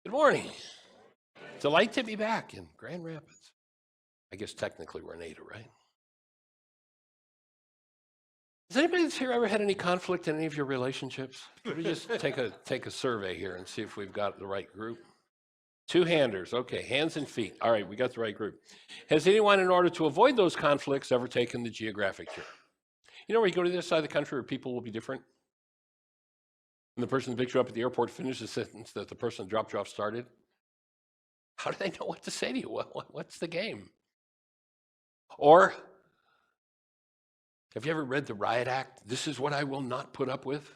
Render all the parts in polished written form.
Good morning. Delight to be back in Grand Rapids. I guess technically we're in Ada, right? Has anybody that's here ever had any conflict in any of your relationships? Let me just take a survey here and see if we've got the right group. Two-handers, okay, hands and feet. All right, we got the right group. Has anyone, in order to avoid those conflicts, ever taken the geographic tour? You know where you go to this side of the country where people will be different? And the person that picks you up at the airport finishes the sentence that the person that dropped you off started? How do they know what to say to you? What's the game? Or have you ever read the Riot Act? This is what I will not put up with.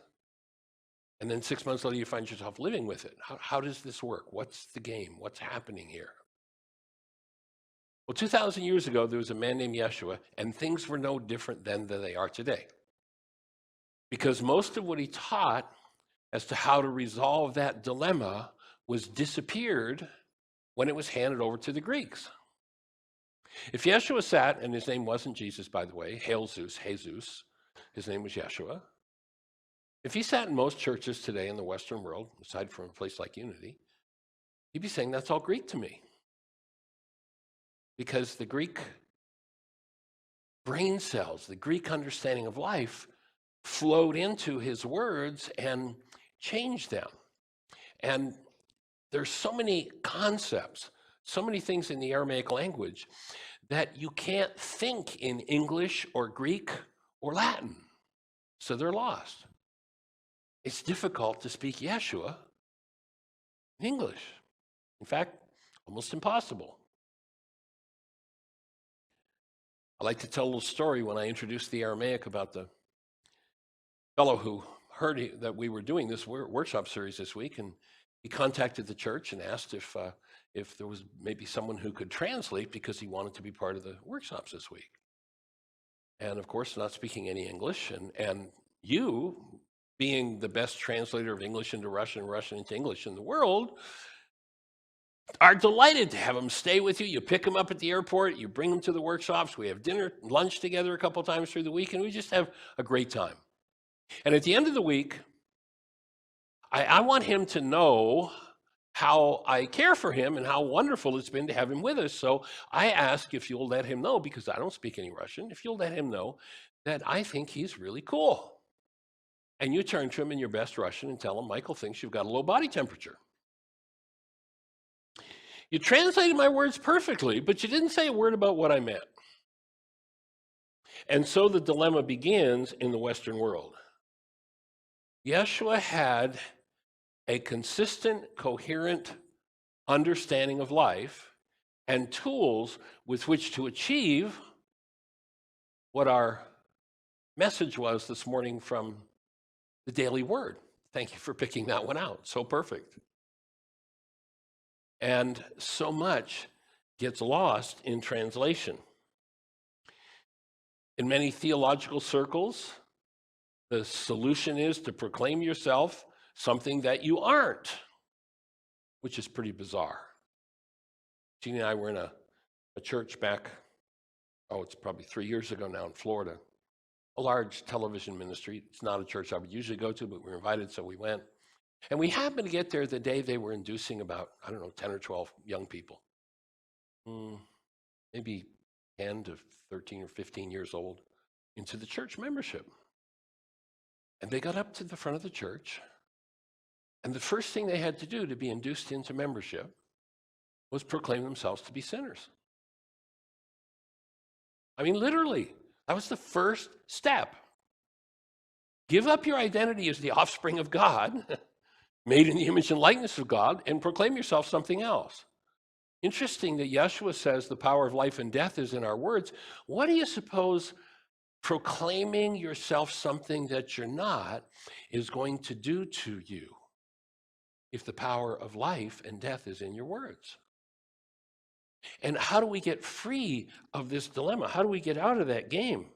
And then 6 months later, you find yourself living with it. How does this work? What's the game? What's happening here? Well, 2,000 years ago, there was a man named Yeshua, and things were no different then than they are today. Because most of what he taught as to how to resolve that dilemma was disappeared when it was handed over to the Greeks. If Yeshua sat, and his name wasn't Jesus, by the way, Hail Zeus, Jesus, his name was Yeshua. If he sat in most churches today in the Western world, aside from a place like Unity, he'd be saying, that's all Greek to me. Because the Greek brain cells, the Greek understanding of life flowed into his words and changed them. And there's so many concepts, so many things in the Aramaic language that you can't think in English or Greek or Latin. So they're lost. It's difficult to speak Yeshua in English. In fact, almost impossible. I like to tell a little story when I introduced the Aramaic about the fellow who heard that we were doing this workshop series this week, and he contacted the church and asked if there was maybe someone who could translate because he wanted to be part of the workshops this week. And of course, not speaking any English, and you, being the best translator of English into Russian and Russian into English in the world, are delighted to have him stay with you. You pick him up at the airport, you bring him to the workshops, we have dinner, lunch together a couple times through the week, and we just have a great time. And at the end of the week, I want him to know how I care for him and how wonderful it's been to have him with us. So I ask if you'll let him know, because I don't speak any Russian, if you'll let him know that I think he's really cool. And you turn to him in your best Russian and tell him, Michael thinks you've got a low body temperature. You translated my words perfectly, but you didn't say a word about what I meant. And so the dilemma begins in the Western world. Yeshua had a consistent, coherent understanding of life and tools with which to achieve what our message was this morning from the Daily Word. Thank you for picking that one out. So perfect. And so much gets lost in translation. In many theological circles, the solution is to proclaim yourself something that you aren't, which is pretty bizarre. Jeannie and I were in a church back, it's probably 3 years ago now in Florida, a large television ministry. It's not a church I would usually go to, but we were invited, so we went. And we happened to get there the day they were inducing about, 10 or 12 young people, maybe 10 to 13 or 15 years old, into the church membership. And they got up to the front of the church, and the first thing they had to do to be induced into membership was proclaim themselves to be sinners. I mean, literally, that was the first step. Give up your identity as the offspring of God, made in the image and likeness of God, and proclaim yourself something else. Interesting that Yeshua says the power of life and death is in our words. What do you suppose proclaiming yourself something that you're not is going to do to you if the power of life and death is in your words? And how do we get free of this dilemma? How do we get out of that game?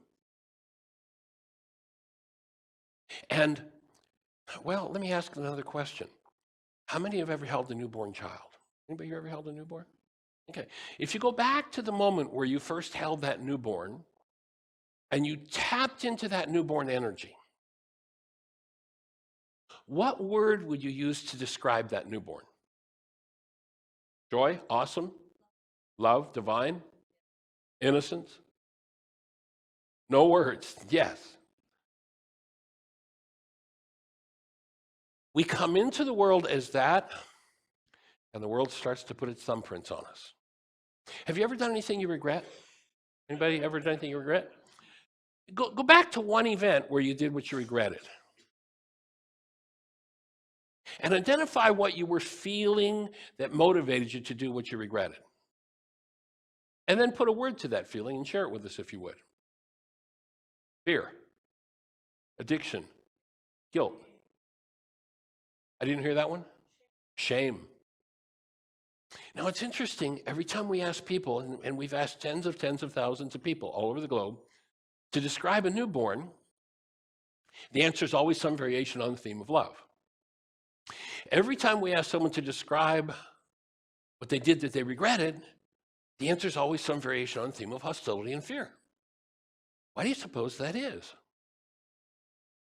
And, well, let me ask another question. How many have ever held a newborn child? Anybody here ever held a newborn? Okay. If you go back to the moment where you first held that newborn and you tapped into that newborn energy, what word would you use to describe that newborn? Joy, awesome. Love, divine. Innocence. No words, yes. We come into the world as that, and the world starts to put its thumbprints on us. Have you ever done anything you regret? Anybody ever done anything you regret? Go back to one event where you did what you regretted. And identify what you were feeling that motivated you to do what you regretted. And then put a word to that feeling and share it with us if you would. Fear, addiction, guilt. I didn't hear that one? Shame. Now it's interesting, every time we ask people, and we've asked tens of thousands of people all over the globe to describe a newborn, the answer is always some variation on the theme of love. Every time we ask someone to describe what they did that they regretted, the answer is always some variation on the theme of hostility and fear. Why do you suppose that is?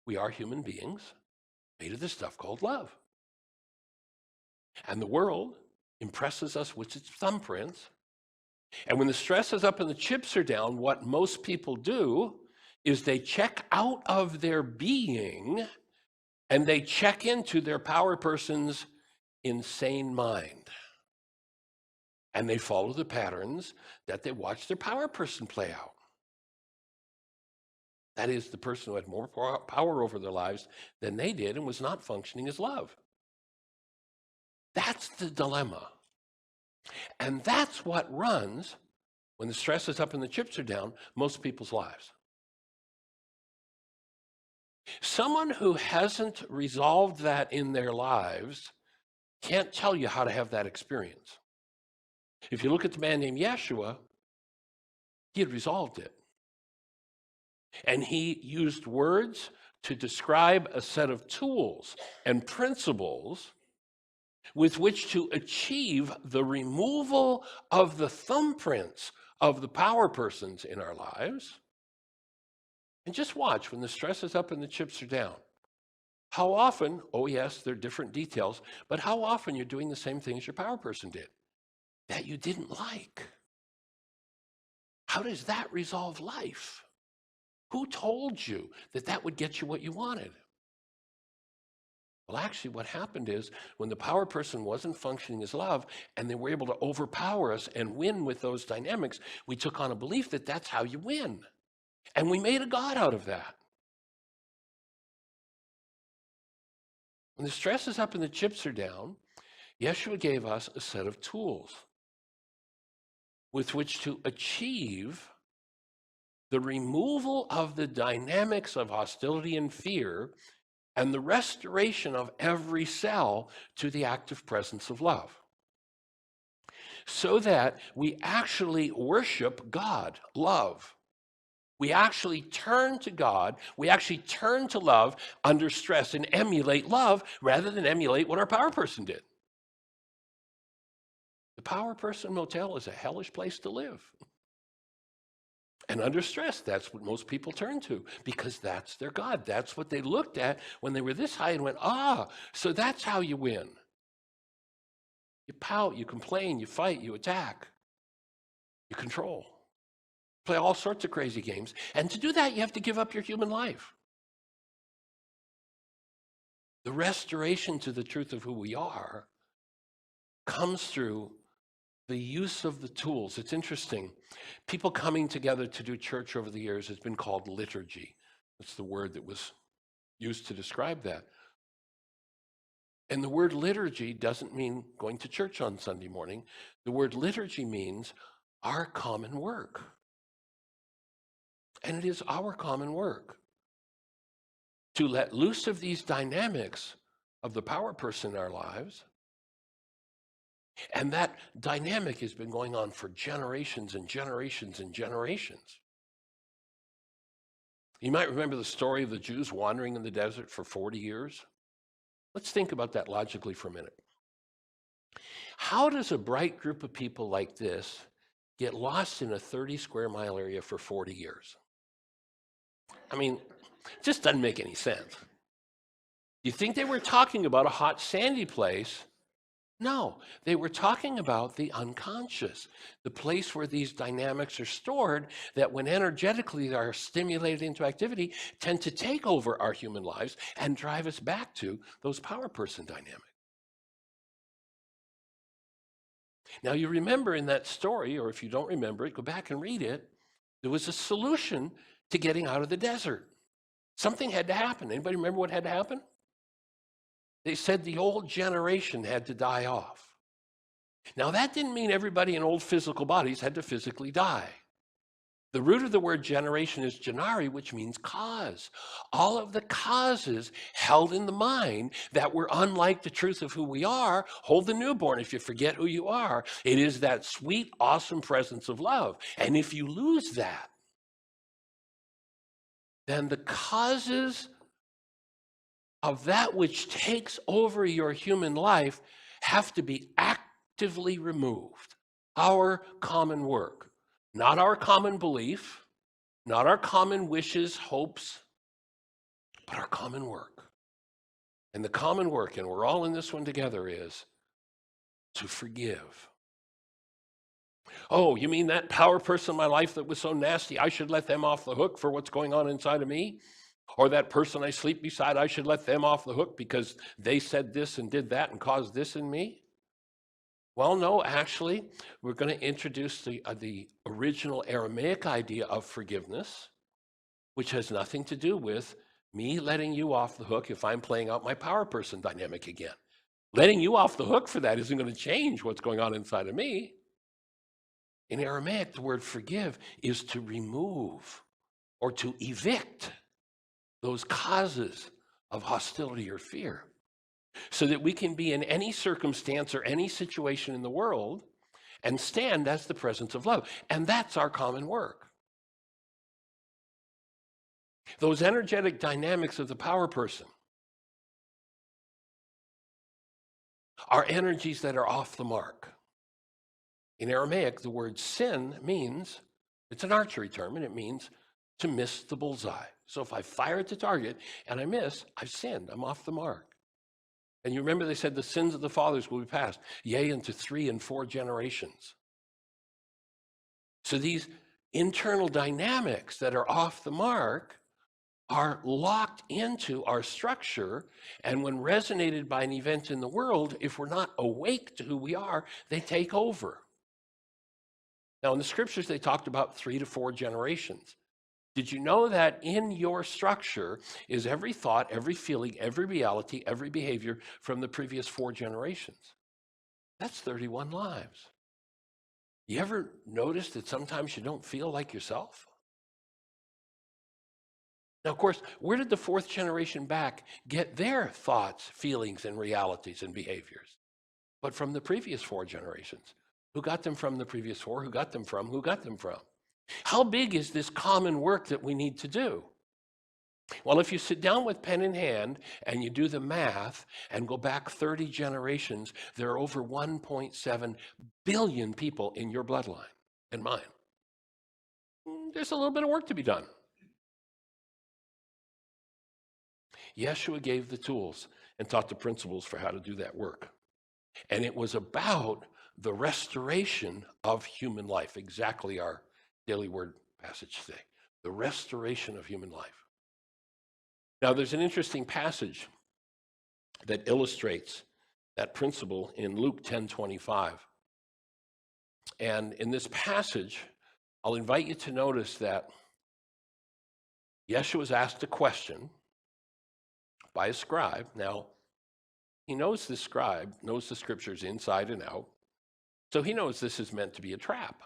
We are human beings made of this stuff called love. And the world impresses us with its thumbprints. And when the stress is up and the chips are down, what most people do is they check out of their being and they check into their power person's insane mind. And they follow the patterns that they watch their power person play out. That is, the person who had more power over their lives than they did and was not functioning as love. That's the dilemma. And that's what runs, when the stress is up and the chips are down, most people's lives. Someone who hasn't resolved that in their lives can't tell you how to have that experience. If you look at the man named Yeshua, he had resolved it. And he used words to describe a set of tools and principles with which to achieve the removal of the thumbprints of the power persons in our lives. And just watch, when the stress is up and the chips are down, how often, oh yes, there are different details, but how often you're doing the same things your power person did that you didn't like. How does that resolve life? Who told you that that would get you what you wanted? Well, actually, what happened is when the power person wasn't functioning as love and they were able to overpower us and win with those dynamics, we took on a belief that that's how you win. And we made a God out of that. When the stress is up and the chips are down, Yeshua gave us a set of tools with which to achieve the removal of the dynamics of hostility and fear and the restoration of every cell to the active presence of love, so that we actually worship God, love. We actually turn to God, we actually turn to love under stress and emulate love rather than emulate what our power person did. The power person motel is a hellish place to live. And under stress, that's what most people turn to, because that's their God. That's what they looked at when they were this high and went, so that's how you win. You pout, you complain, you fight, you attack, you control. Play all sorts of crazy games. And to do that, you have to give up your human life. The restoration to the truth of who we are comes through the use of the tools. It's interesting. People coming together to do church over the years has been called liturgy. That's the word that was used to describe that. And the word liturgy doesn't mean going to church on Sunday morning. The word liturgy means our common work. And it is our common work to let loose of these dynamics of the power person in our lives. And that dynamic has been going on for generations and generations and generations. You might remember the story of the Jews wandering in the desert for 40 years. Let's think about that logically for a minute. How does a bright group of people like this get lost in a 30 square mile area for 40 years? I mean, it just doesn't make any sense. You think they were talking about a hot, sandy place No, they were talking about the unconscious, the place where these dynamics are stored that when energetically are stimulated into activity tend to take over our human lives and drive us back to those power person dynamics. Now, you remember in that story, or if you don't remember it, go back and read it. There was a solution to getting out of the desert. Something had to happen. Anybody remember what had to happen? They said the old generation had to die off. Now, that didn't mean everybody in old physical bodies had to physically die. The root of the word generation is genari, which means cause. All of the causes held in the mind that were unlike the truth of who we are hold the newborn. If you forget who you are, it is that sweet, awesome presence of love. And if you lose that, then the causes of that which takes over your human life have to be actively removed. Our common work, not our common belief, not our common wishes, hopes, but our common work. And the common work, and we're all in this one together, is to forgive. Oh, you mean that power person in my life that was so nasty, I should let them off the hook for what's going on inside of me? Or that person I sleep beside, I should let them off the hook because they said this and did that and caused this in me? Well, no, actually, we're going to introduce the original Aramaic idea of forgiveness, which has nothing to do with me letting you off the hook if I'm playing out my power person dynamic again. Letting you off the hook for that isn't going to change what's going on inside of me. In Aramaic, the word forgive is to remove or to evict those causes of hostility or fear so that we can be in any circumstance or any situation in the world and stand as the presence of love. And that's our common work. Those energetic dynamics of the power person are energies that are off the mark. In Aramaic, the word sin means, it's an archery term, and it means to miss the bullseye. So if I fire at the target and I miss, I've sinned, I'm off the mark. And you remember they said the sins of the fathers will be passed, yea, into 3 and 4 generations. So these internal dynamics that are off the mark are locked into our structure, and when resonated by an event in the world, if we're not awake to who we are, they take over. Now, in the scriptures, they talked about 3 to 4 generations. Did you know that in your structure is every thought, every feeling, every reality, every behavior from the previous 4 generations? That's 31 lives. You ever notice that sometimes you don't feel like yourself? Now, of course, where did the 4th generation back get their thoughts, feelings, and realities and behaviors? But from the previous 4 generations. Who got them from the previous 4? Who got them from? Who got them from? How big is this common work that we need to do? Well, if you sit down with pen in hand and you do the math and go back 30 generations, there are over 1.7 billion people in your bloodline and mine. There's a little bit of work to be done. Yeshua gave the tools and taught the principles for how to do that work. And it was about the restoration of human life, exactly our daily word passage today, the restoration of human life. Now, there's an interesting passage that illustrates that principle in Luke 10:25. And in this passage, I'll invite you to notice that Yeshua was asked a question by a scribe. Now, he knows this scribe, knows the scriptures inside and out, so he knows this is meant to be a trap.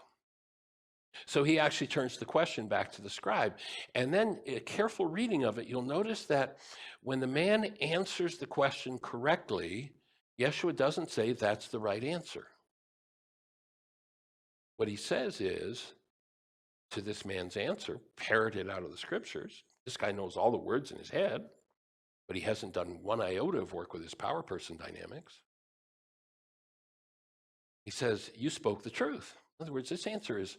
So he actually turns the question back to the scribe. And then a careful reading of it, you'll notice that when the man answers the question correctly, Yeshua doesn't say that's the right answer. What he says is, to this man's answer, parroted out of the scriptures, this guy knows all the words in his head, but he hasn't done one iota of work with his power person dynamics. He says, you spoke the truth. In other words, this answer is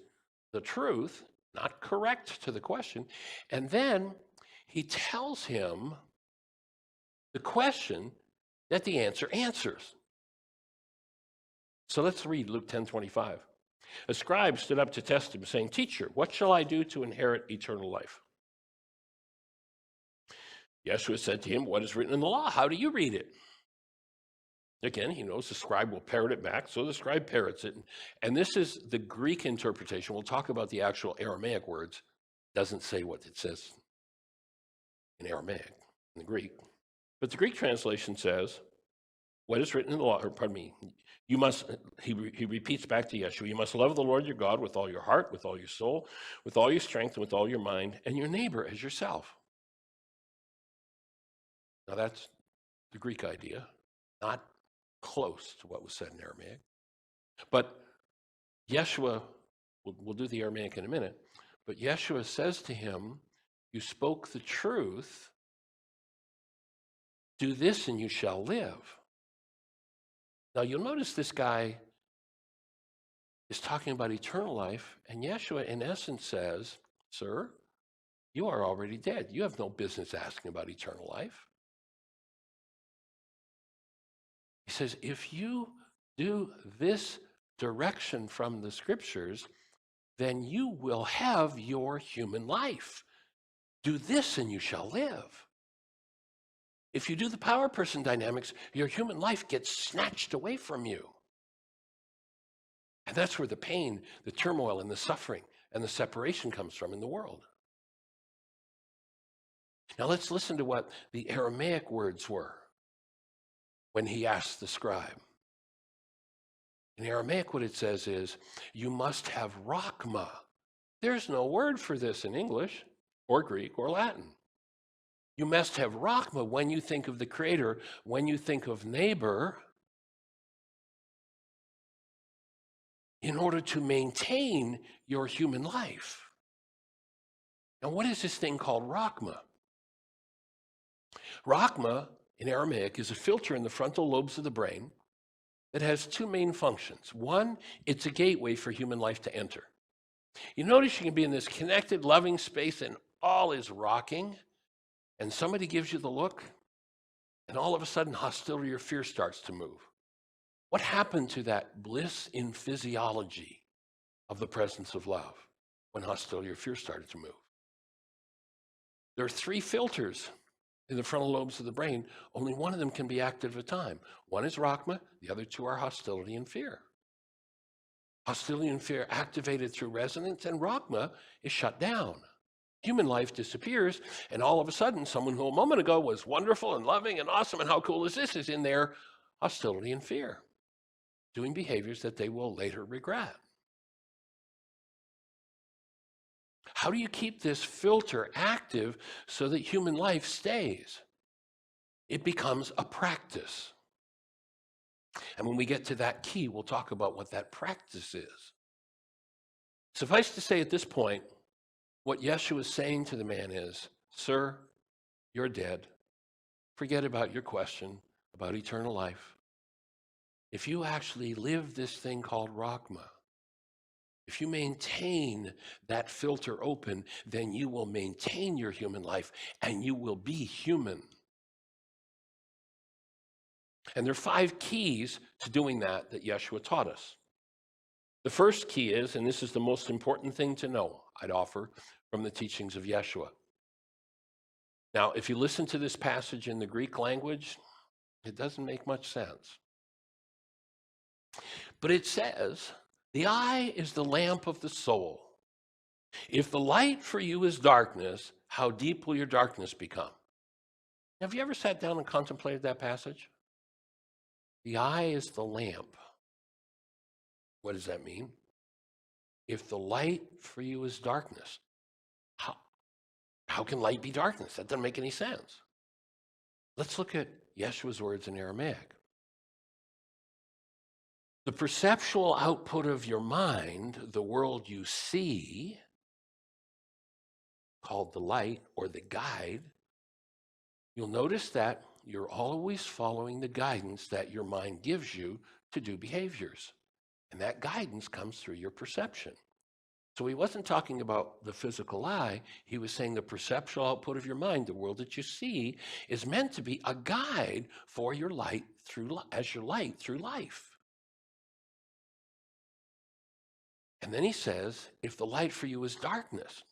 the truth, not correct to the question. And then he tells him the question that the answer answers. So let's read Luke 10:25. A scribe stood up to test him, saying, "Teacher, what shall I do to inherit eternal life?" Yeshua said to him, "What is written in the law? How do you read it?" Again, he knows the scribe will parrot it back, so the scribe parrots it. And this is the Greek interpretation. We'll talk about the actual Aramaic words. It doesn't say what it says in Aramaic, in the Greek. But the Greek translation says, what is written in the law, or pardon me, you must, he repeats back to Yeshua, you must love the Lord your God with all your heart, with all your soul, with all your strength, and with all your mind, and your neighbor as yourself. Now that's the Greek idea, not close to what was said in Aramaic. But Yeshua, we'll do the Aramaic in a minute, but Yeshua says to him, you spoke the truth, do this and you shall live. Now you'll notice this guy is talking about eternal life, and Yeshua in essence says, sir, you are already dead. You have no business asking about eternal life. He says, if you do this direction from the scriptures, then you will have your human life. Do this and you shall live. If you do the power person dynamics, your human life gets snatched away from you. And that's where the pain, the turmoil, and the suffering, and the separation comes from in the world. Now let's listen to what the Aramaic words were when he asked the scribe. In Aramaic, what it says is, you must have Rakhma. There's no word for this in English, or Greek, or Latin. You must have Rakhma when you think of the Creator, when you think of neighbor, in order to maintain your human life. Now, what is this thing called Rakhma? Rakhma, in Aramaic, is a filter in the frontal lobes of the brain that has two main functions. One, it's a gateway for human life to enter. You notice you can be in this connected, loving space and all is rocking, and somebody gives you the look, and all of a sudden hostility or fear starts to move. What happened to that bliss in physiology of the presence of love when hostility or fear started to move? There are three filters in the frontal lobes of the brain. Only one of them can be active at a time. One is Rakhma, the other two are hostility and fear. Hostility and fear activated through resonance, and Rakhma is shut down. Human life disappears, and all of a sudden, someone who a moment ago was wonderful and loving and awesome and how cool is this is in their hostility and fear, doing behaviors that they will later regret. How do you keep this filter active so that human life stays? It becomes a practice. And when we get to that key, we'll talk about what that practice is. Suffice to say at this point, what Yeshua is saying to the man is, sir, you're dead. Forget about your question about eternal life. If you actually live this thing called Rakhma, if you maintain that filter open, then you will maintain your human life and you will be human. And there are 5 keys to doing that Yeshua taught us. The first key is, and this is the most important thing to know, I'd offer from the teachings of Yeshua. Now, if you listen to this passage in the Greek language, it doesn't make much sense. But it says, the eye is the lamp of the soul. If the light for you is darkness, how deep will your darkness become? Have you ever sat down and contemplated that passage? The eye is the lamp. What does that mean? If the light for you is darkness, how can light be darkness? That doesn't make any sense. Let's look at Yeshua's words in Aramaic. The perceptual output of your mind, the world you see, called the light or the guide, you'll notice that you're always following the guidance that your mind gives you to do behaviors. And that guidance comes through your perception. So he wasn't talking about the physical eye. He was saying the perceptual output of your mind, the world that you see, is meant to be a guide for your light as your light through life. And then he says, if the light for you is darkness,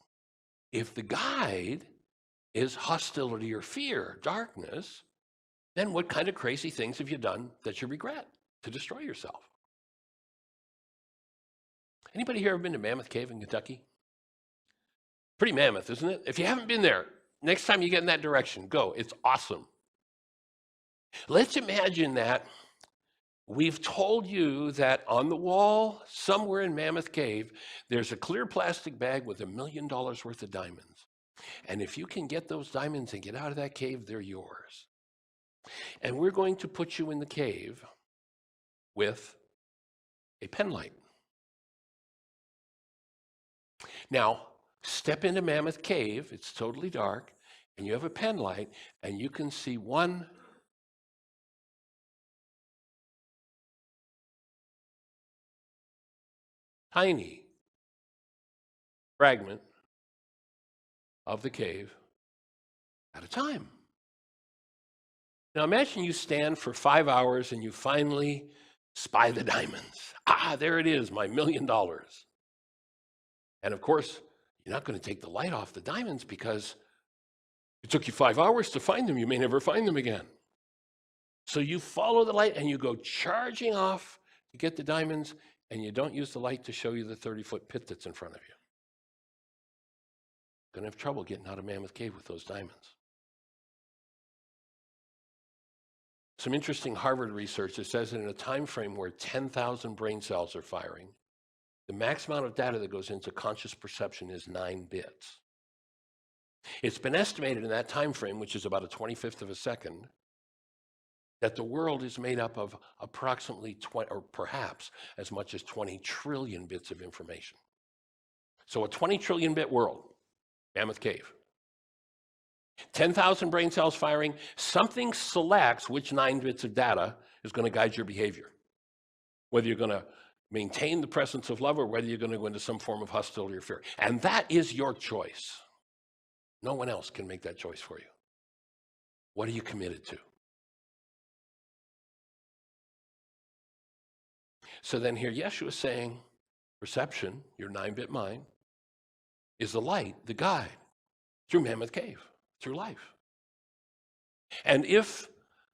if the guide is hostility or fear, darkness, then what kind of crazy things have you done that you regret to destroy yourself? Anybody here ever been to Mammoth Cave in Kentucky? Pretty mammoth, isn't it? If you haven't been there, next time you get in that direction, go. It's awesome. Let's imagine that we've told you that on the wall, somewhere in Mammoth Cave, there's a clear plastic bag with $1 million worth of diamonds. And if you can get those diamonds and get out of that cave, they're yours. And we're going to put you in the cave with a pen light. Now, step into Mammoth Cave, it's totally dark, and you have a pen light, and you can see one tiny fragment of the cave at a time. Now imagine you stand for 5 hours and you finally spy the diamonds. Ah, there it is, my $1 million. And of course, you're not going to take the light off the diamonds because it took you 5 hours to find them. You may never find them again. So you follow the light and you go charging off to get the diamonds, and you don't use the light to show you the 30-foot pit that's in front of you. Going to have trouble getting out of Mammoth Cave with those diamonds. Some interesting Harvard research that says that in a time frame where 10,000 brain cells are firing, the max amount of data that goes into conscious perception is 9 bits. It's been estimated in that time frame, which is about a 25th of a second, that the world is made up of approximately 20, or perhaps as much as 20 trillion bits of information. So a 20 trillion bit world, Mammoth Cave. 10,000 brain cells firing, something selects which 9 bits of data is going to guide your behavior. Whether you're going to maintain the presence of love or whether you're going to go into some form of hostility or fear. And that is your choice. No one else can make that choice for you. What are you committed to? So then here Yeshua is saying, perception, your 9-bit mind, is the light, the guide, through Mammoth Cave, through life. And if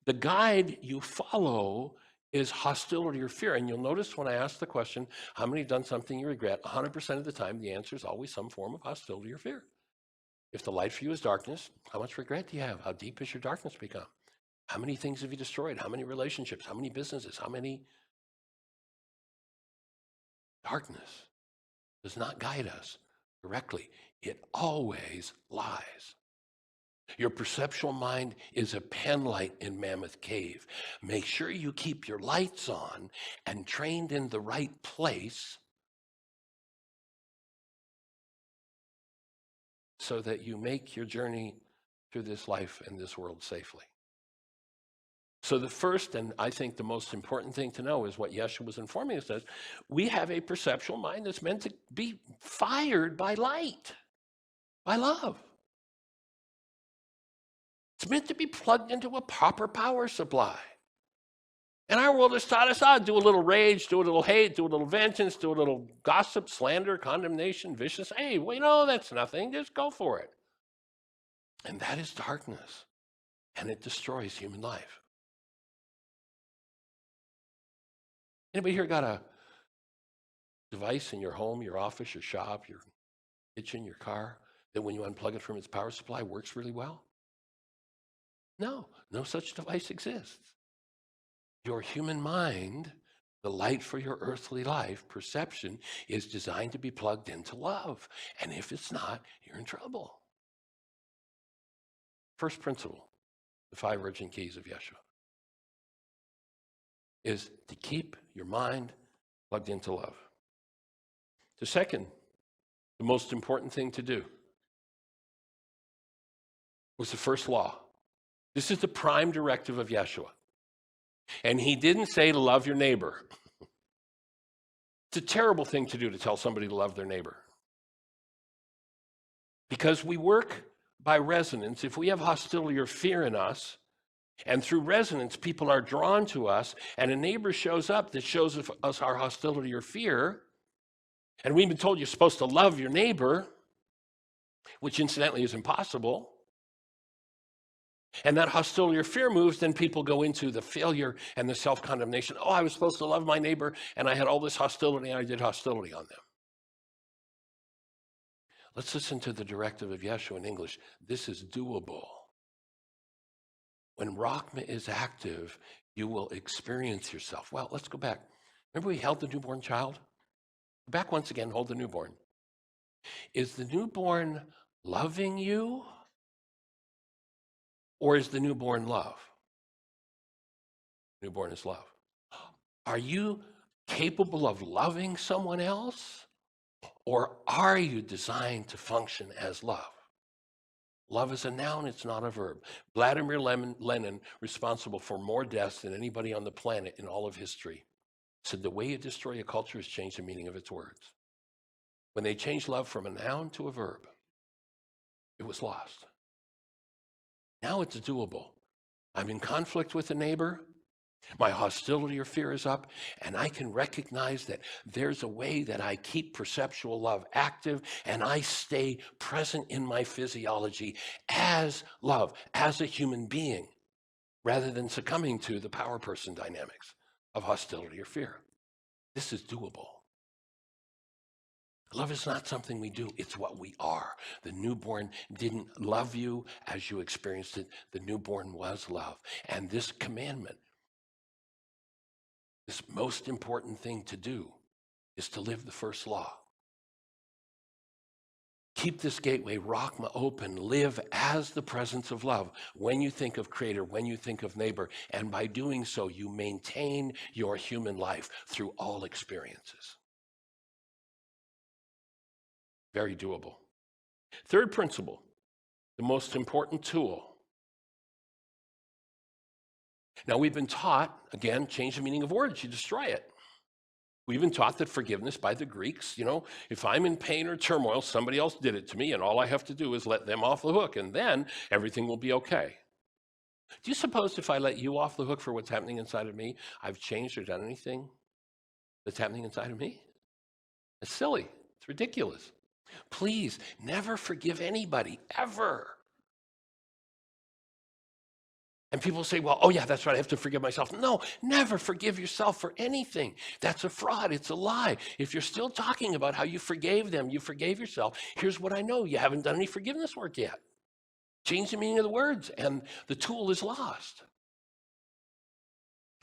the guide you follow is hostility or fear, and you'll notice when I ask the question, how many have done something you regret? 100% of the time, the answer is always some form of hostility or fear. If the light for you is darkness, how much regret do you have? How deep has your darkness become? How many things have you destroyed? How many relationships? How many businesses? How many? Darkness does not guide us directly. It always lies. Your perceptual mind is a pen light in Mammoth Cave. Make sure you keep your lights on and trained in the right place so that you make your journey through this life and this world safely. So the first, and I think the most important thing to know is what Yeshua was informing us of. We have a perceptual mind that's meant to be fired by light, by love. It's meant to be plugged into a proper power supply. And our world has taught us, do a little rage, do a little hate, do a little vengeance, do a little gossip, slander, condemnation, vicious. Hey, well, that's nothing. Just go for it. And that is darkness. And it destroys human life. Anybody here got a device in your home, your office, your shop, your kitchen, your car, that when you unplug it from its power supply works really well? No, no such device exists. Your human mind, the light for your earthly life, perception, is designed to be plugged into love. And if it's not, you're in trouble. First principle, the 5 urgent keys of Yeshua, is to keep your mind plugged into love. The second, the most important thing to do, was the first law. This is the prime directive of Yeshua. And he didn't say to love your neighbor. It's a terrible thing to do, to tell somebody to love their neighbor. Because we work by resonance. If we have hostility or fear in us, and through resonance, people are drawn to us, and a neighbor shows up that shows us our hostility or fear, And we've been told you're supposed to love your neighbor, which incidentally is impossible. And that hostility or fear moves, then people go into the failure and the self-condemnation. Oh, I was supposed to love my neighbor, and I had all this hostility, and I did hostility on them. Let's listen to the directive of Yeshua in English. This is doable. When Rakhma is active, you will experience yourself. Well, let's go back. Remember we held the newborn child? Back once again, hold the newborn. Is the newborn loving you? Or is the newborn love? Newborn is love. Are you capable of loving someone else? Or are you designed to function as love? Love is a noun, it's not a verb. Vladimir Lenin, responsible for more deaths than anybody on the planet in all of history, said the way you destroy a culture is change the meaning of its words. When they changed love from a noun to a verb, it was lost. Now it's doable. I'm in conflict with a neighbor. My hostility or fear is up, and I can recognize that there's a way that I keep perceptual love active, and I stay present in my physiology as love, as a human being, rather than succumbing to the power person dynamics of hostility or fear. This is doable. Love is not something we do, it's what we are. The newborn didn't love you as you experienced it. The newborn was love. And this commandment, this most important thing to do, is to live the first law. Keep this gateway, Rakhma, open. Live as the presence of love when you think of Creator, when you think of neighbor. And by doing so, you maintain your human life through all experiences. Very doable. Third principle, the most important tool. Now, we've been taught, again, change the meaning of words, you destroy it. We've been taught that forgiveness by the Greeks, if I'm in pain or turmoil, somebody else did it to me, and all I have to do is let them off the hook, and then everything will be okay. Do you suppose if I let you off the hook for what's happening inside of me, I've changed or done anything that's happening inside of me? It's silly. It's ridiculous. Please, never forgive anybody, ever. And people say, well, oh yeah, that's right, I have to forgive myself. No, never forgive yourself for anything. That's a fraud, it's a lie. If you're still talking about how you forgave them, you forgave yourself, here's what I know, you haven't done any forgiveness work yet. Change the meaning of the words, and the tool is lost.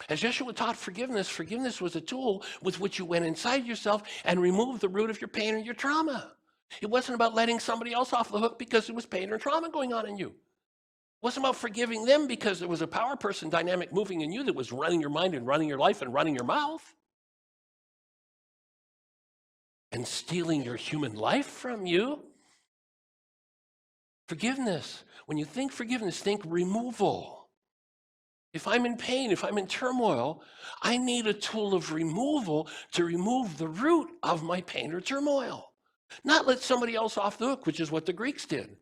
As Yeshua taught forgiveness, forgiveness was a tool with which you went inside yourself and removed the root of your pain and your trauma. It wasn't about letting somebody else off the hook because there was pain or trauma going on in you. It wasn't about forgiving them because there was a power person dynamic moving in you that was running your mind and running your life and running your mouth and stealing your human life from you. Forgiveness. When you think forgiveness, think removal. If I'm in pain, if I'm in turmoil, I need a tool of removal to remove the root of my pain or turmoil. Not let somebody else off the hook, which is what the Greeks did.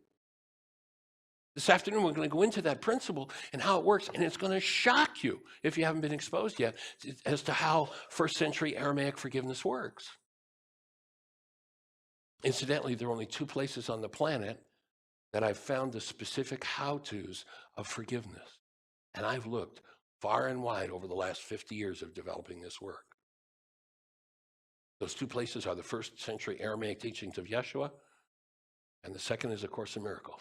This afternoon, we're going to go into that principle and how it works, and it's going to shock you, if you haven't been exposed yet, as to how first century Aramaic forgiveness works. Incidentally, there are only 2 places on the planet that I've found the specific how-tos of forgiveness. And I've looked far and wide over the last 50 years of developing this work. Those 2 places are the first century Aramaic teachings of Yeshua, and the second is A Course in Miracles.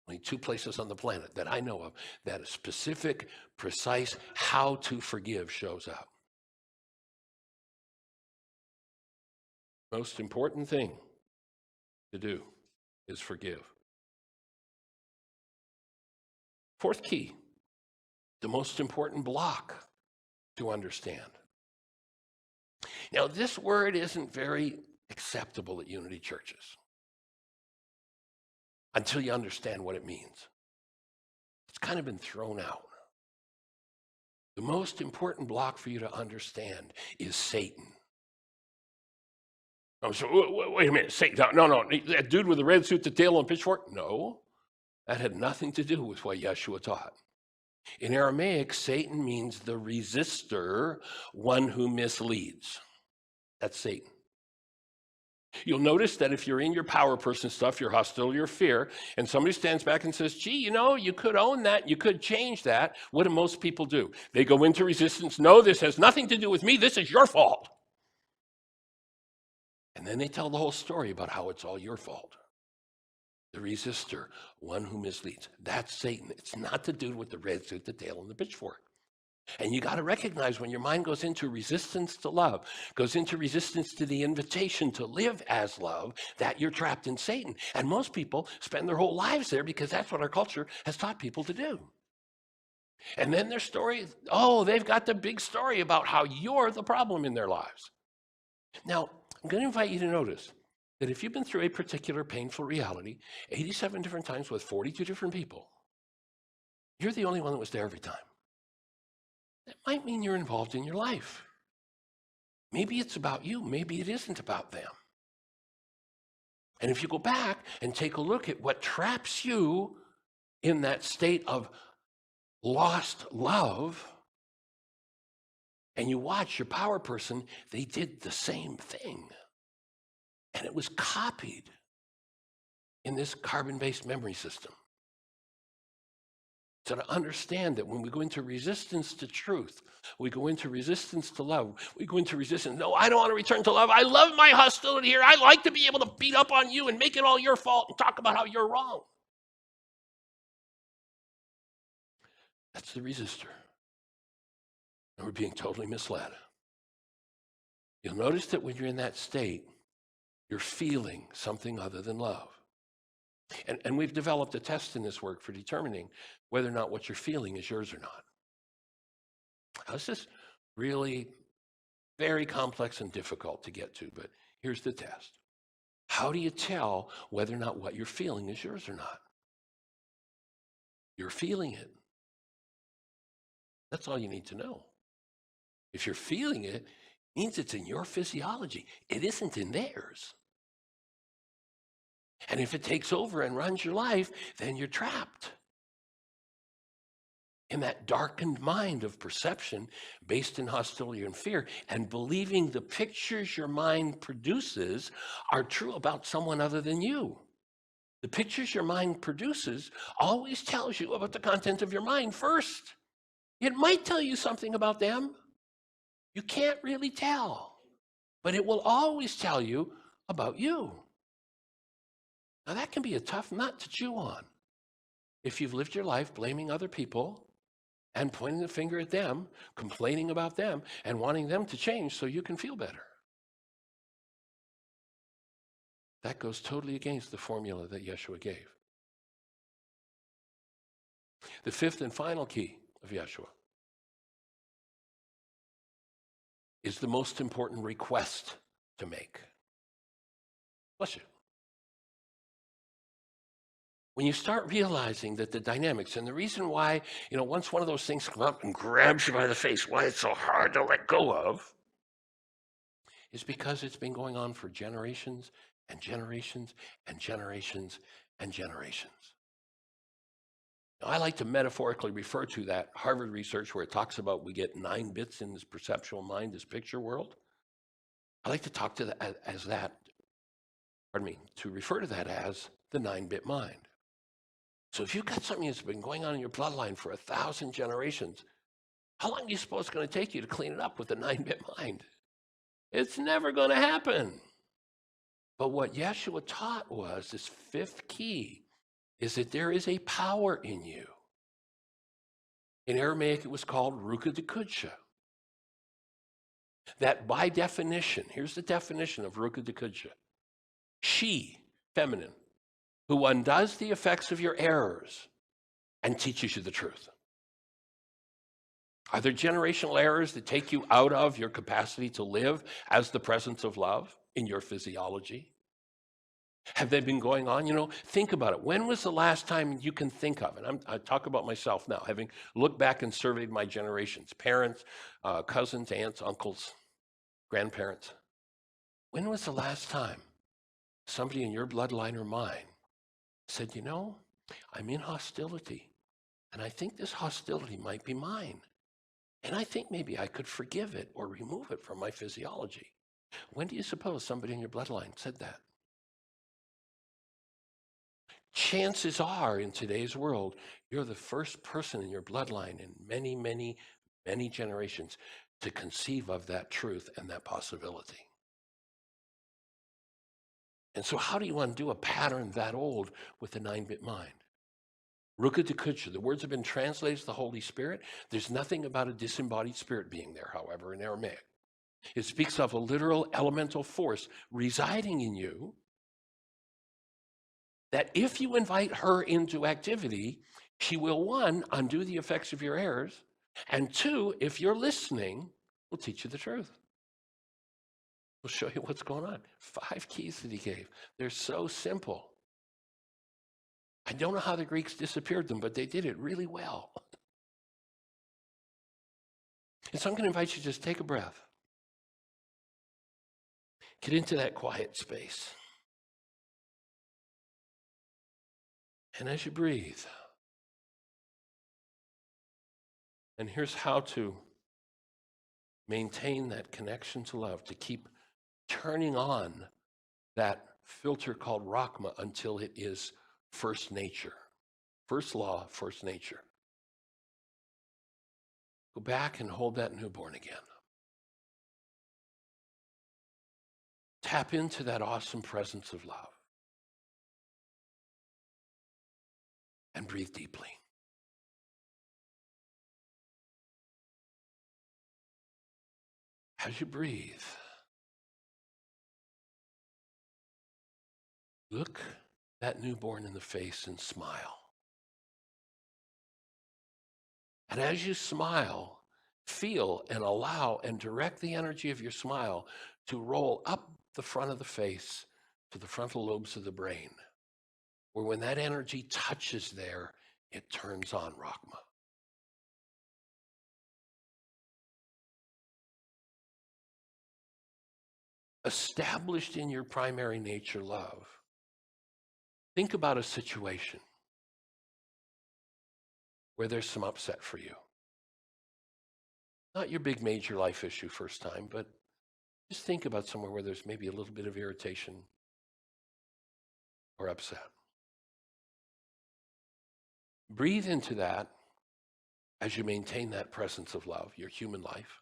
Only 2 places on the planet that I know of that a specific, precise how to forgive shows up. Most important thing to do is forgive. Fourth key, the most important block to understand. Now, this word isn't very acceptable at Unity churches until you understand what it means. It's kind of been thrown out. The most important block for you to understand is Satan. Oh, so wait a minute, Satan? No, that dude with the red suit, the tail, and pitchfork? No, that had nothing to do with what Yeshua taught. In Aramaic, Satan means the resistor, one who misleads. That's Satan. You'll notice that if you're in your power person stuff, your hostility or fear, and somebody stands back and says, gee, you could own that, you could change that, what do most people do? They go into resistance. No, this has nothing to do with me. This is your fault. And then they tell the whole story about how it's all your fault. The resistor, one who misleads. That's Satan. It's not the dude with the red suit, the tail, and the pitchfork. And you got to recognize when your mind goes into resistance to love, goes into resistance to the invitation to live as love, that you're trapped in Satan. And most people spend their whole lives there because that's what our culture has taught people to do. And then their story, they've got the big story about how you're the problem in their lives. Now, I'm going to invite you to notice that if you've been through a particular painful reality 87 different times with 42 different people, you're the only one that was there every time. That might mean you're involved in your life. Maybe it's about you. Maybe it isn't about them. And if you go back and take a look at what traps you in that state of lost love, and you watch your power person, they did the same thing. And it was copied in this carbon-based memory system. So to understand that when we go into resistance to truth, we go into resistance to love, we go into resistance, no, I don't want to return to love. I love my hostility here. I like to be able to beat up on you and make it all your fault and talk about how you're wrong. That's the resistor. And we're being totally misled. You'll notice that when you're in that state, you're feeling something other than love. And we've developed a test in this work for determining whether or not what you're feeling is yours or not. Now, this is really very complex and difficult to get to, but here's the test. How do you tell whether or not what you're feeling is yours or not? You're feeling it. That's all you need to know. If you're feeling it, it means it's in your physiology. It isn't in theirs. And if it takes over and runs your life, then you're trapped in that darkened mind of perception based in hostility and fear, and believing the pictures your mind produces are true about someone other than you. The pictures your mind produces always tells you about the content of your mind first. It might tell you something about them. You can't really tell, but it will always tell you about you. Now, that can be a tough nut to chew on if you've lived your life blaming other people and pointing the finger at them, complaining about them, and wanting them to change so you can feel better. That goes totally against the formula that Yeshua gave. The fifth and final key of Yeshua is the most important request to make. Bless you. When you start realizing that the dynamics, and the reason why, once one of those things come up and grabs you by the face, why it's so hard to let go of, is because it's been going on for generations and generations and generations and generations. Now, I like to metaphorically refer to that Harvard research where it talks about we get 9 bits in this perceptual mind, this picture world. I like to talk to that to refer to that as the 9-bit mind. So if you've got something that's been going on in your bloodline for 1,000 generations, how long do you suppose it's going to take you to clean it up with the 9-bit mind? It's never going to happen. But what Yeshua taught was this fifth key is that there is a power in you. In Aramaic, it was called Ruka de Kudsha. That by definition, here's the definition of Ruka de Kudsha. She, feminine, who undoes the effects of your errors and teaches you the truth. Are there generational errors that take you out of your capacity to live as the presence of love in your physiology? Have they been going on? Think about it. When was the last time you can think of it? I talk about myself now, having looked back and surveyed my generations, parents, cousins, aunts, uncles, grandparents. When was the last time somebody in your bloodline or mine said, I'm in hostility, and I think this hostility might be mine, and I think maybe I could forgive it or remove it from my physiology? When do you suppose somebody in your bloodline said that? Chances are in today's world, you're the first person in your bloodline in many, many, many generations to conceive of that truth and that possibility. And so how do you undo a pattern that old with a 9-bit mind? Ruka Dekucha, the words have been translated as the Holy Spirit. There's nothing about a disembodied spirit being there, however, in Aramaic. It speaks of a literal elemental force residing in you that if you invite her into activity, she will, one, undo the effects of your errors, and two, if you're listening, will teach you the truth. We'll show you what's going on. 5 keys that he gave. They're so simple. I don't know how the Greeks disappeared them, but they did it really well. And so I'm going to invite you to just take a breath. Get into that quiet space. And as you breathe, and here's how to maintain that connection to love, to keep turning on that filter called Rakhma until it is first nature. First law, first nature. Go back and hold that newborn again. Tap into that awesome presence of love. And breathe deeply. As you breathe, look that newborn in the face and smile. And as you smile, feel and allow and direct the energy of your smile to roll up the front of the face to the frontal lobes of the brain, where when that energy touches there, it turns on Rakhma. Established in your primary nature love, think about a situation where there's some upset for you. Not your big major life issue first time, but just think about somewhere where there's maybe a little bit of irritation or upset. Breathe into that as you maintain that presence of love, your human life.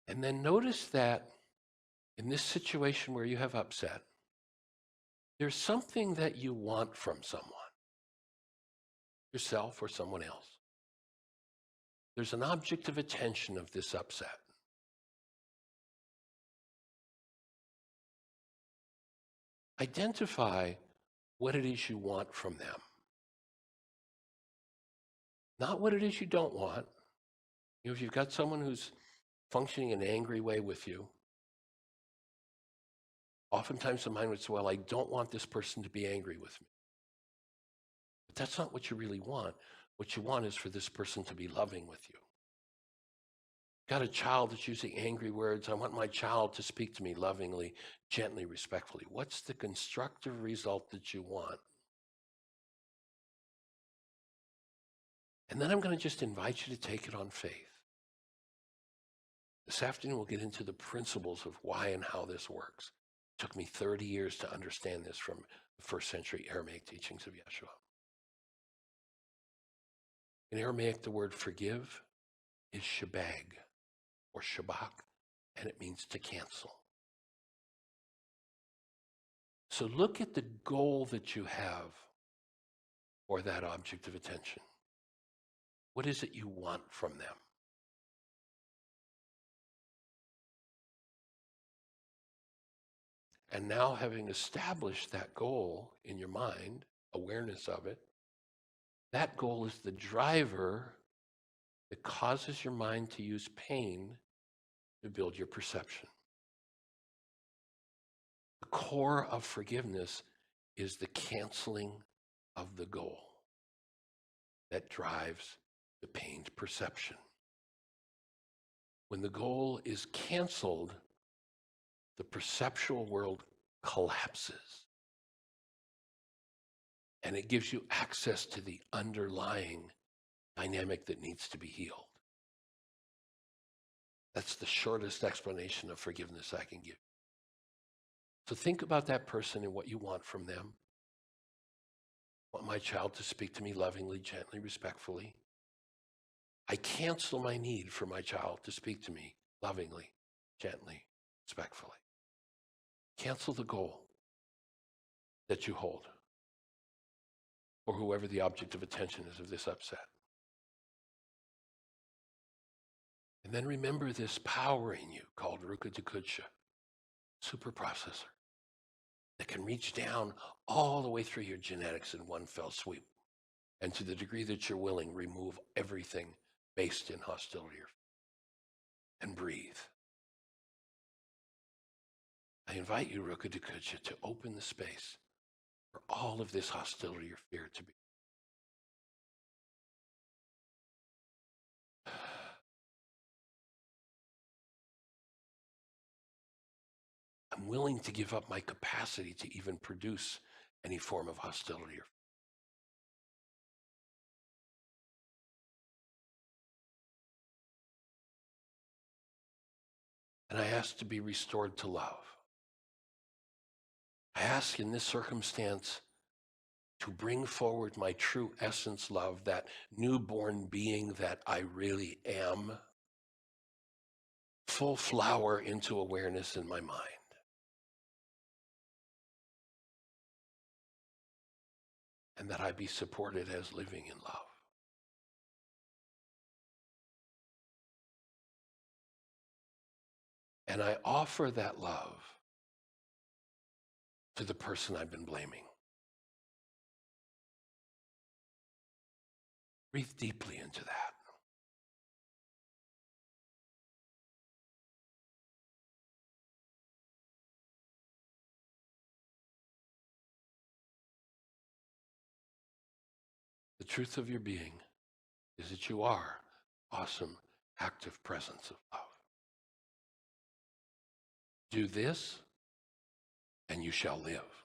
And then notice that in this situation where you have upset, there's something that you want from someone, yourself or someone else. There's an object of attention of this upset. Identify what it is you want from them. Not what it is you don't want. You know, if you've got someone who's functioning in an angry way with you, oftentimes the mind would say, well, I don't want this person to be angry with me. But that's not what you really want. What you want is for this person to be loving with you. Got a child that's using angry words. I want my child to speak to me lovingly, gently, respectfully. What's the constructive result that you want? And then I'm going to just invite you to take it on faith. This afternoon, we'll get into the principles of why and how this works. It took me 30 years to understand this from the first century Aramaic teachings of Yeshua. In Aramaic, the word forgive is shabag or shabak, and it means to cancel. So look at the goal that you have for that object of attention. What is it you want from them? And now, having established that goal in your mind, awareness of it, that goal is the driver that causes your mind to use pain to build your perception. The core of forgiveness is the canceling of the goal that drives the pained perception. When the goal is canceled, the perceptual world collapses. And it gives you access to the underlying dynamic that needs to be healed. That's the shortest explanation of forgiveness I can give. So think about that person and what you want from them. I want my child to speak to me lovingly, gently, respectfully. I cancel my need for my child to speak to me lovingly, gently, respectfully. Cancel the goal that you hold, or whoever the object of attention is of this upset. And then remember this power in you called Ruka Dukudsha, super processor, that can reach down all the way through your genetics in one fell sweep. And to the degree that you're willing, remove everything based in hostility and breathe. I invite you, Ruka Dukudsha, to open the space for all of this hostility or fear to be. I'm willing to give up my capacity to even produce any form of hostility. And I ask to be restored to love. I ask in this circumstance to bring forward my true essence love, that newborn being that I really am, full flower into awareness in my mind. And that I be supported as living in love. And I offer that love to the person I've been blaming. Breathe deeply into that. The truth of your being is that you are awesome, active presence of love. Do this, and you shall live.